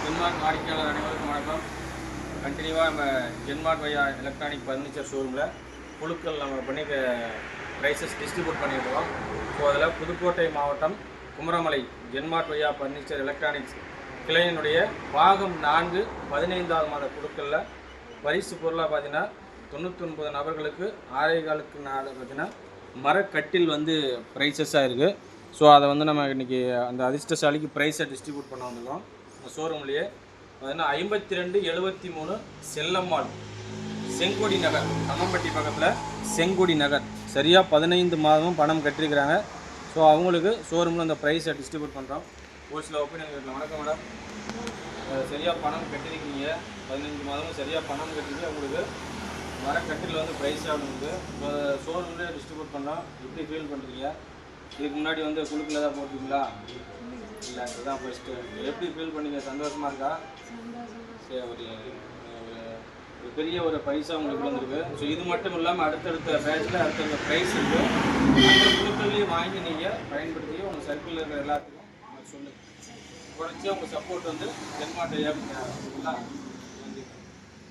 ஜென்மார்ட் வாடிக்கையாளர் அனைவருக்கும் வணக்கம். கண்டினியூவாக நம்ம ஜென்மார்ட் வையா எலக்ட்ரானிக் ஃபர்னிச்சர் ஷோரூமில் குழுக்கள் நம்ம பண்ணி ப்ரைஸஸ் டிஸ்ட்ரிபியூட் பண்ணியிருக்கோம். ஸோ அதில் புதுக்கோட்டை மாவட்டம் குமரமலை ஜென்மார்ட் வையா ஃபர்னிச்சர் எலக்ட்ரானிக்ஸ் கிளையினுடைய பாகம் 4 15வது மாத குழுக்களில் பரிசு பொருளாக பார்த்தீங்கன்னா 99 நபர்களுக்கு 6.25 நாள் பார்த்தீங்கன்னா மரக்கட்டில் வந்து ப்ரைஸஸாக இருக்குது. ஸோ அதை வந்து நம்ம இன்றைக்கி அந்த அதிர்ஷ்டசாலிக்கு ப்ரைஸை டிஸ்ட்ரிபியூட் பண்ண வந்திருக்கோம். இந்த ஷோரூம்லேயே பார்த்தீங்கன்னா 5273 செல்லம்மாள் செங்கோடி நகர், கம்மம்பட்டி பக்கத்தில் செங்கோடி நகர், சரியாக 15 மாதமும் பணம் கட்டிருக்கிறாங்க. ஸோ அவங்களுக்கு ஷோரூமில் அந்த ப்ரைஸை டிஸ்ட்ரிபியூட் பண்ணுறோம். ஒரு சில ஒப்பீனியன் கேட்கலாம். வணக்கம் மேடம், சரியாக பணம் கட்டிருக்கீங்க, 15 மாதமும் சரியாக பணம் கட்டிருக்கீங்க, உங்களுக்கு மரக்கட்டில் வந்து ப்ரைஸாக வந்து ஷோரூம்லேயே டிஸ்ட்ரிபியூட் பண்ணுறோம். எப்படி ஃபீல் பண்ணுறீங்க? இதுக்கு முன்னாடி வந்து குழுக்கில் தான் போட்டிங்களா? இல்லை, இதுதான் ஃபஸ்ட்டு. எப்படி ஃபீல் பண்ணீங்க? சந்தோஷமாக இருக்கா? சரி, ஒரு பெரிய ஒரு பரிசாக உங்களுக்கு வந்துருக்கு. ஸோ இது மட்டும் இல்லாமல் அடுத்தடுத்த பேட்சில் அடுத்தடுத்த ப்ரைஸ் இருக்குது. அந்த குழுக்கள்லேயும் வாங்கி நீங்கள் பயன்படுத்தி உங்கள் சர்க்கிளில் இருக்கிற எல்லாத்துக்கும் சொல்லுங்கள். குறைச்சி உங்கள் சப்போர்ட் வந்து ஜென்மார்ட் ஐயா.